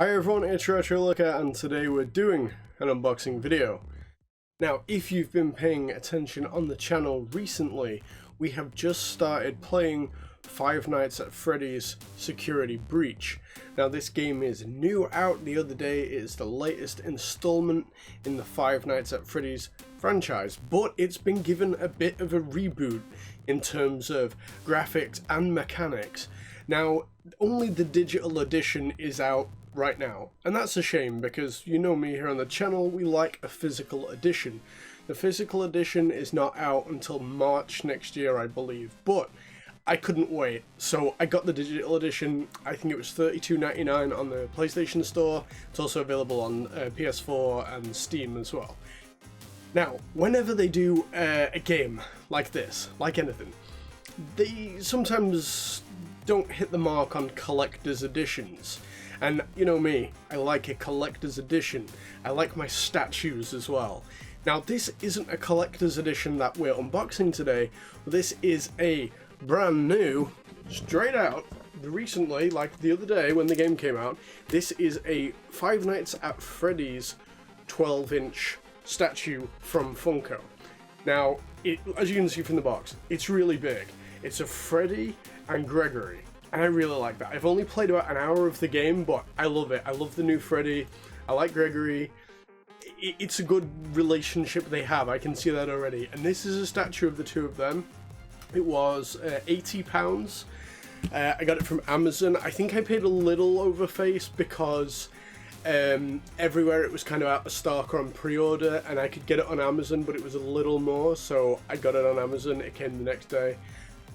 Hi everyone, it's RetroLooker and today we're doing an unboxing video. Now, if you've been paying attention on the channel recently, we have just started playing Five Nights at Freddy's Security Breach. Now, this game is new out the other day. It is the latest installment in the Five Nights at Freddy's franchise, but it's been given a bit of a reboot in terms of graphics and mechanics. Now, only the digital edition is out right now, and that's a shame because you know me here on the channel, we like a physical edition. The physical edition is not out until March next year, I believe, but I couldn't wait, so I got the digital edition. I think it was $32.99 on the PlayStation Store. It's also available on PS4 and Steam as well. Now, whenever they do a game like this, like anything, they sometimes don't hit the mark on collector's editions. And you know me, I like a collector's edition. I like my statues as well. Now, this isn't a collector's edition that we're unboxing today. This is a brand new, straight out, recently, like the other day when the game came out, this is a Five Nights at Freddy's 12-inch statue from Funko. Now, as you can see from the box, it's really big. It's a Freddy and Gregory, and I really like that. I've only played about an hour of the game, but I love it. I love the new Freddy. I like Gregory. It's a good relationship they have. I can see that already. And this is a statue of the two of them. It was £80. I got it from Amazon. I think I paid a little over face because everywhere it was kind of out of stock or on pre-order, and I could get it on Amazon, but it was a little more, so I got it on Amazon. It came the next day.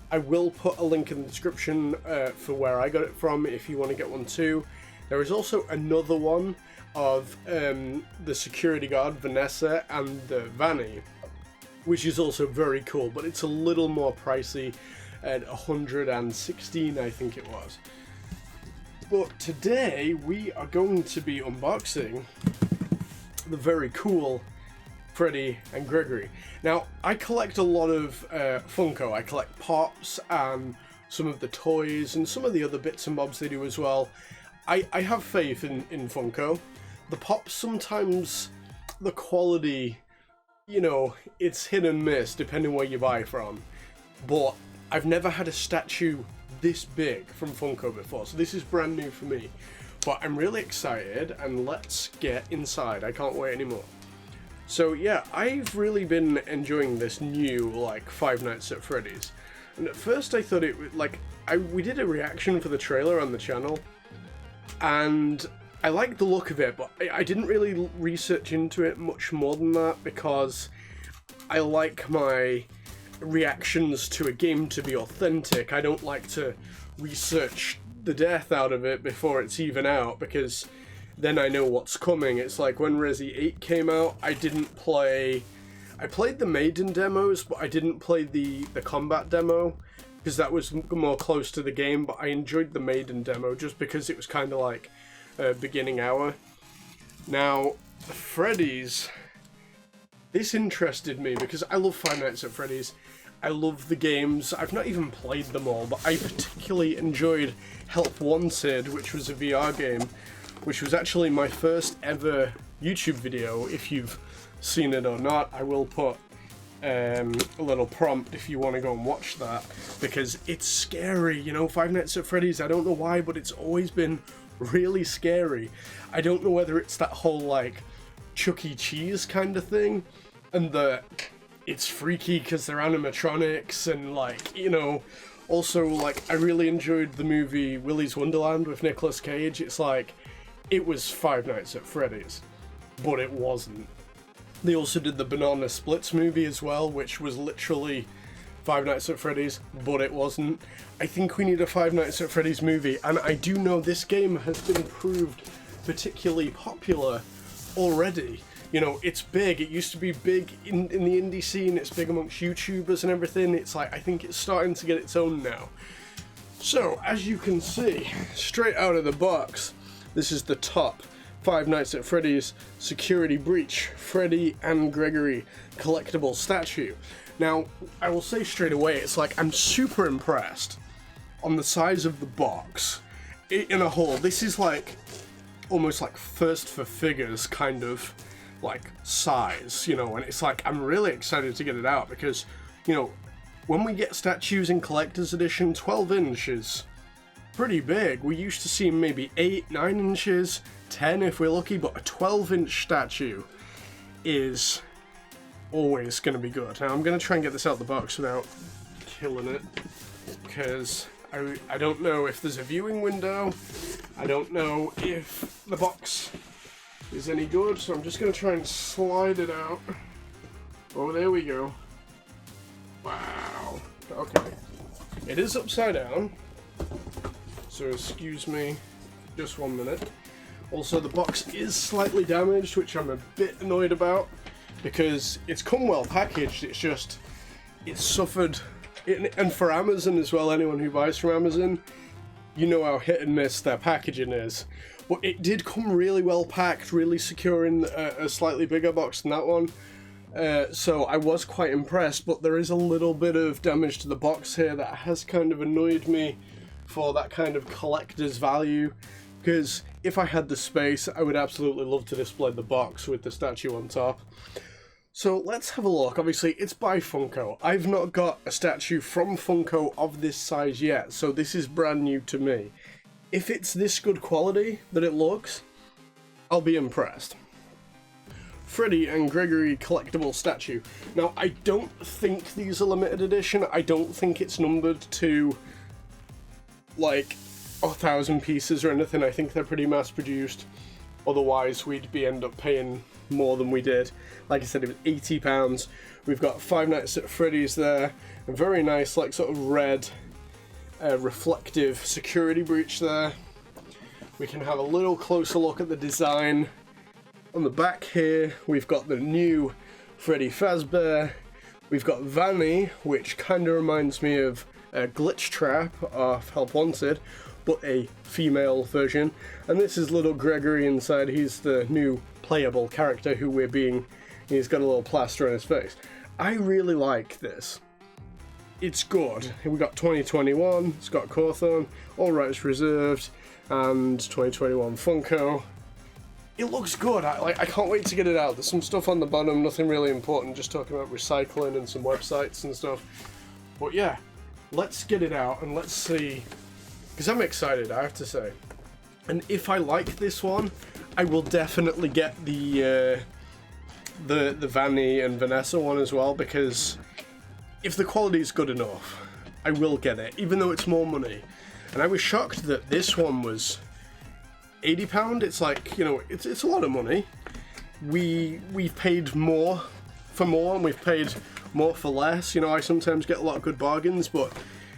I will put a link in the description for where I got it from if you want to get one too. There is also another one of the security guard, Vanessa, and Vanny, which is also very cool, but it's a little more pricey at $116, I think it was. But today we are going to be unboxing the very cool Freddy and Gregory. Now, I collect a lot of Funko. I collect Pops and some of the toys and some of the other bits and bobs they do as well. I have faith in Funko. The Pops, sometimes the quality, you know, it's hit and miss depending where you buy from. But I've never had a statue this big from Funko before, so this is brand new for me. But I'm really excited, and let's get inside. I can't wait anymore. So yeah, I've really been enjoying this new, like, Five Nights at Freddy's. And at first I thought it would, like, we did a reaction for the trailer on the channel, and I liked the look of it, but I didn't really research into it much more than that, because I like my reactions to a game to be authentic. I don't like to research the death out of it before it's even out, because then I know what's coming. It's like when Resi 8 came out, I played the Maiden demos, but I didn't play the combat demo, because that was more close to the game, but I enjoyed the Maiden demo just because it was kind of like beginning hour. Now, Freddy's, this interested me because I love Five Nights at Freddy's. I love the games. I've not even played them all, but I particularly enjoyed Help Wanted, which was a VR game, which was actually my first ever YouTube video. If you've seen it or not, I will put a little prompt if you want to go and watch that, because it's scary, you know. Five Nights at Freddy's, I don't know why, but it's always been really scary. I don't know whether it's that whole, like, Chuck E. Cheese kind of thing, and it's freaky because they're animatronics, and, like, you know. Also, like, I really enjoyed the movie Willy's Wonderland with Nicolas Cage. It's like, it was Five Nights at Freddy's, but it wasn't. They also did the Banana Splits movie as well, which was literally Five Nights at Freddy's, but it wasn't. I think we need a Five Nights at Freddy's movie, and I do know this game has been proved particularly popular already. You know, it's big. It used to be big in the indie scene. It's big amongst YouTubers and everything. It's like, I think it's starting to get its own now. So, as you can see, straight out of the box, this is the top Five Nights at Freddy's Security Breach Freddy and Gregory collectible statue. Now, I will say straight away, it's like, I'm super impressed on the size of the box in a whole. This is like almost like first for figures kind of like size, you know, and it's like I'm really excited to get it out because, you know, when we get statues in collector's edition, 12 inch is pretty big. We used to see maybe 8, 9 inches, 10 if we're lucky, but a 12-inch statue is always going to be good. Now I'm going to try and get this out of the box without killing it, because I don't know if there's a viewing window, I don't know if the box is any good, so I'm just going to try and slide it out. Oh, there we go. Wow. Okay. It is upside down, so excuse me just 1 minute. Also, the box is slightly damaged, which I'm a bit annoyed about, because it's come well packaged, it's just, it's suffered, and for Amazon as well, anyone who buys from Amazon, you know how hit and miss their packaging is. But it did come really well packed, really secure in a slightly bigger box than that one. So I was quite impressed, but there is a little bit of damage to the box here that has kind of annoyed me for that kind of collector's value, because if I had the space, I would absolutely love to display the box with the statue on top. So let's have a look. Obviously, it's by Funko. I've not got a statue from Funko of this size yet, so this is brand new to me. If it's this good quality that it looks, I'll be impressed. Freddy and Gregory collectible statue. Now, I don't think these are limited edition. I don't think it's numbered to, like, 1,000 pieces or anything. I think they're pretty mass produced. Otherwise, we'd end up paying more than we did. Like I said, it was £80. We've got Five Nights at Freddy's there. A very nice, like, sort of red, reflective security breach there. We can have a little closer look at the design. On the back here, we've got the new Freddy Fazbear. We've got Vanny, which kind of reminds me of Glitch Trap of Help Wanted, but a female version. And this is little Gregory inside. He's the new playable character who we're being. He's got a little plaster on his face. I really like this. It's good. We got 2021, Scott Cawthon, all rights reserved, and 2021 Funko. It looks good. I can't wait to get it out. There's some stuff on the bottom, nothing really important, just talking about recycling and some websites and stuff. But yeah, let's get it out and let's see, because I'm excited, I have to say. And if I like this one, I will definitely get the Vanny and Vanessa one as well, because if the quality is good enough, I will get it, even though it's more money. And I was shocked that this one was £80. It's like, you know, it's a lot of money. We've paid more for more, and we've paid more for less. You know, I sometimes get a lot of good bargains, but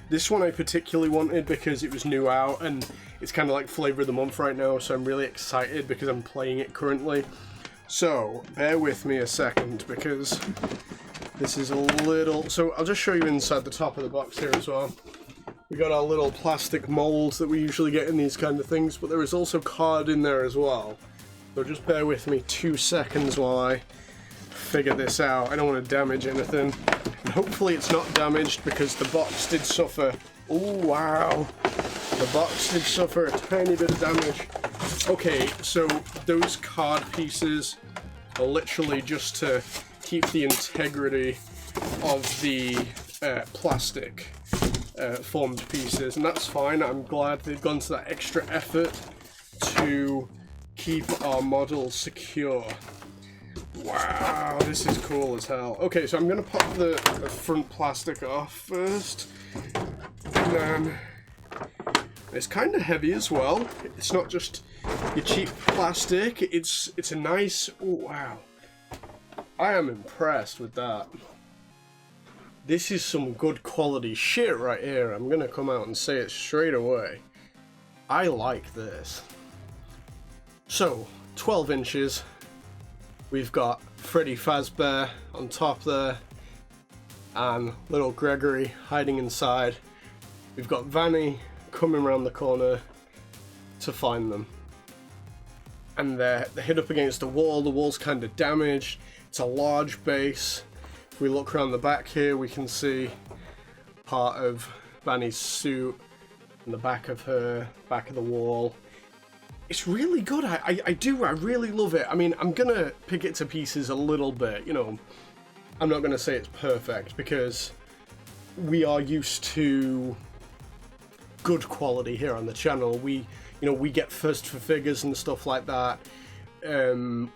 this one I particularly wanted because it was new out, and it's kind of like flavor of the month right now, so I'm really excited because I'm playing it currently. So, bear with me a second, because this is a little... So, I'll just show you inside the top of the box here as well. We got our little plastic molds that we usually get in these kind of things, but there is also card in there as well. So just bear with me 2 seconds while I figure this out. I don't want to damage anything. And hopefully it's not damaged, because the box did suffer... Oh, wow. The box did suffer a tiny bit of damage. Okay, so those card pieces are literally just to keep the integrity of the plastic formed pieces, and that's fine. I'm glad they've gone to that extra effort to keep our model secure. Wow, this is cool as hell. Okay, so I'm going to pop the front plastic off first, and then it's kind of heavy as well. It's not just your cheap plastic, it's a nice... Oh, wow. I am impressed with that. This is some good quality shit right here. I'm gonna come out and say it straight away. I like this. So, 12 inches. We've got Freddy Fazbear on top there, and little Gregory hiding inside. We've got Vanny coming around the corner to find them. And they're hit up against the wall. The wall's kind of damaged. It's a large base. If we look around the back here, we can see part of Vanny's suit and the back of her, back of the wall. it's really good. I really love it. I mean, I'm gonna pick it to pieces a little bit, you know. I'm not gonna say it's perfect because we are used to good quality here on the channel. We get first for figures and stuff like that.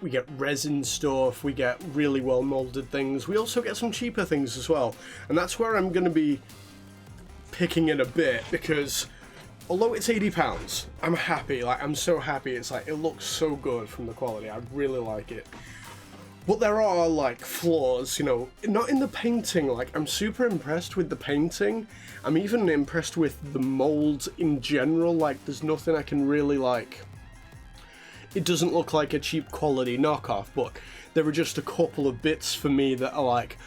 We get resin stuff, we get really well molded things. We also get some cheaper things as well. And that's where I'm gonna be picking it a bit, because although it's £80, I'm happy. Like, I'm so happy. It's like, it looks so good from the quality. I really like it. But there are, like, flaws, you know, not in the painting. Like, I'm super impressed with the painting. I'm even impressed with the molds in general. Like, there's nothing I can really, like... It doesn't look like a cheap quality knockoff, but there are just a couple of bits for me that are, like,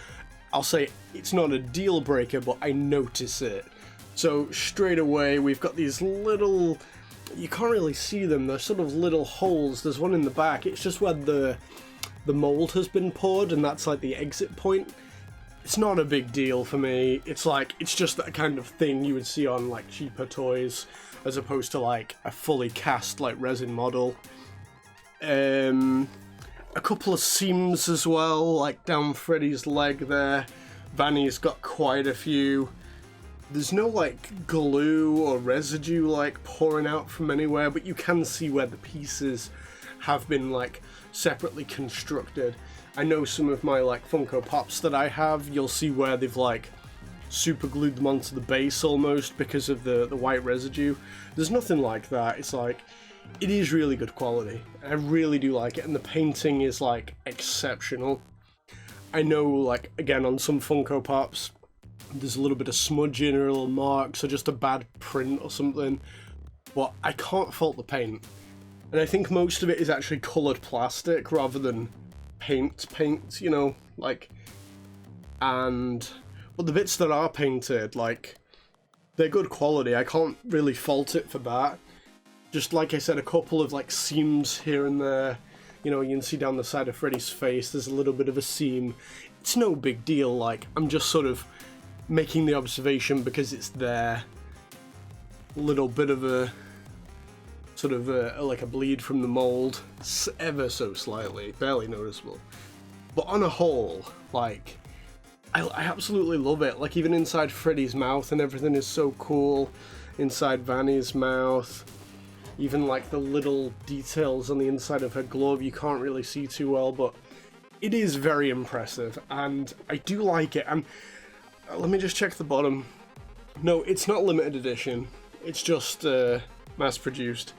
I'll say it's not a deal breaker, but I notice it. So straight away, we've got these little, you can't really see them, they're sort of little holes. There's one in the back. It's just where the mold has been poured, and that's like the exit point. It's not a big deal for me. It's like, it's just that kind of thing you would see on like cheaper toys, as opposed to like a fully cast like resin model. A couple of seams as well, like down Freddy's leg there. Vanny's got quite a few. There's no like glue or residue like pouring out from anywhere, but you can see where the pieces have been like separately constructed. I know some of my like Funko Pops that I have, you'll see where they've like super glued them onto the base almost because of the white residue. There's nothing like that. It's like, it is really good quality. I really do like it, and the painting is like exceptional. I know, like, again, on some Funko Pops, there's a little bit of smudging or little marks or just a bad print or something, but I can't fault the paint. And I think most of it is actually coloured plastic rather than paint, you know, like, but the bits that are painted, like, they're good quality. I can't really fault it for that. Just like I said, a couple of like seams here and there. You know, you can see down the side of Freddy's face, there's a little bit of a seam. It's no big deal, like, I'm just sort of making the observation because it's there. A little bit of a, sort of like a bleed from the mold, ever so slightly, barely noticeable. But on a whole, like, I absolutely love it. Like, even inside Freddy's mouth and everything is so cool. Inside Vanny's mouth. Even like the little details on the inside of her glove you can't really see too well, but it is very impressive, and I do like it. And let me just check the bottom. No, it's not limited edition. It's just mass-produced.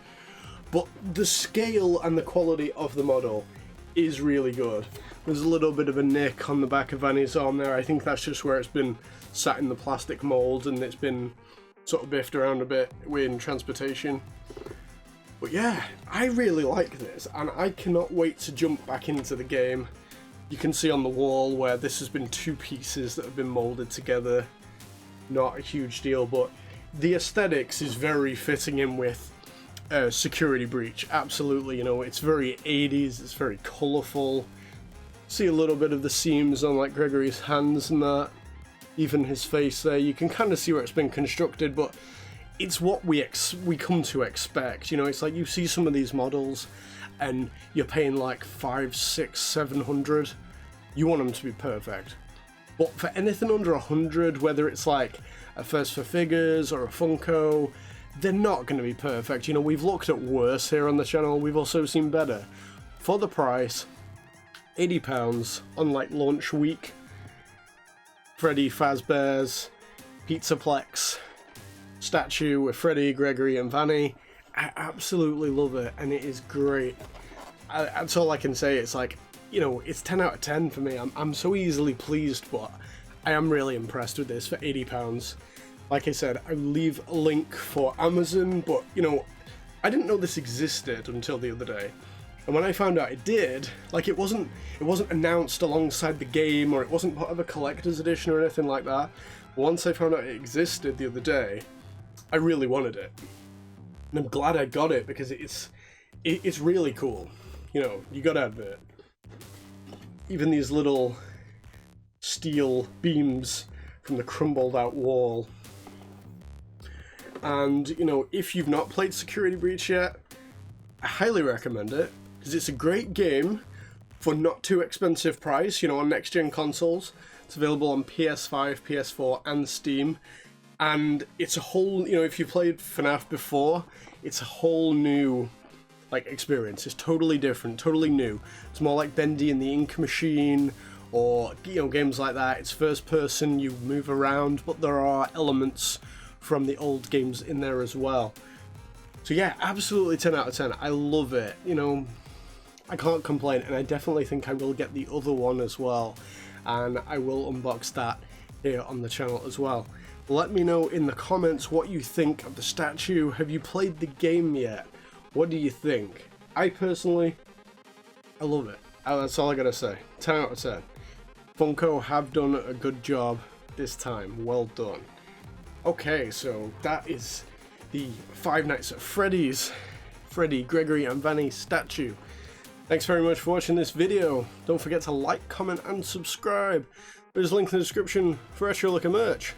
But the scale and the quality of the model is really good. There's a little bit of a nick on the back of Vanny's arm there. I think that's just where it's been sat in the plastic mold and it's been sort of biffed around a bit in transportation. But yeah, I really like this, and I cannot wait to jump back into the game. You can see on the wall where this has been two pieces that have been molded together. Not a huge deal, but the aesthetics is very fitting in with Security Breach. Absolutely, you know, it's very 80s, it's very colourful. See a little bit of the seams on like Gregory's hands and that. Even his face there, you can kind of see where it's been constructed, but it's what we come to expect. You know, it's like you see some of these models and you're paying like 500, 600, 700. You want them to be perfect. But for anything under 100, whether it's like a First for Figures or a Funko, they're not going to be perfect. You know, we've looked at worse here on the channel. We've also seen better. For the price, £80 on like launch week. Freddy Fazbear's Pizzaplex statue with Freddy, Gregory and Vanny. I absolutely love it, and it is great. That's all I can say. It's like, you know, it's 10 out of 10 for me. I'm so easily pleased, but I am really impressed with this for £80. Like I said, I leave a link for Amazon, but, you know, I didn't know this existed until the other day. And when I found out it did, like, it wasn't announced alongside the game, or it wasn't part of a collector's edition or anything like that. But once I found out it existed the other day, I really wanted it. And I'm glad I got it, because it's really cool. You know, you gotta admit. Even these little steel beams from the crumbled out wall. And, you know, if you've not played Security Breach yet, I highly recommend it because it's a great game for not too expensive price, you know, on next gen consoles. It's available on PS5, PS4 and Steam, and it's a whole, you know, if you played FNAF before, it's a whole new like experience. It's totally different, totally new. It's more like Bendy and the Ink Machine, or, you know, games like that. It's first person, you move around, but there are elements from the old games in there as well. So yeah, absolutely 10 out of 10. I love it. You know, I can't complain, and I definitely think I will get the other one as well, and I will unbox that here on the channel as well. Let me know in the comments what you think of the statue. Have you played the game yet? What do you think? I personally, I love it. That's all I gotta say. 10 out of 10. Funko have done a good job this time. Well done. Okay, so that is the Five Nights at Freddy's Freddy, Gregory and Vanny statue. Thanks very much for watching this video. Don't forget to like, comment and subscribe. There's a link in the description for extra look at merch.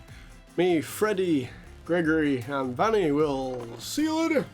Me, Freddy, Gregory and Vanny will see you later.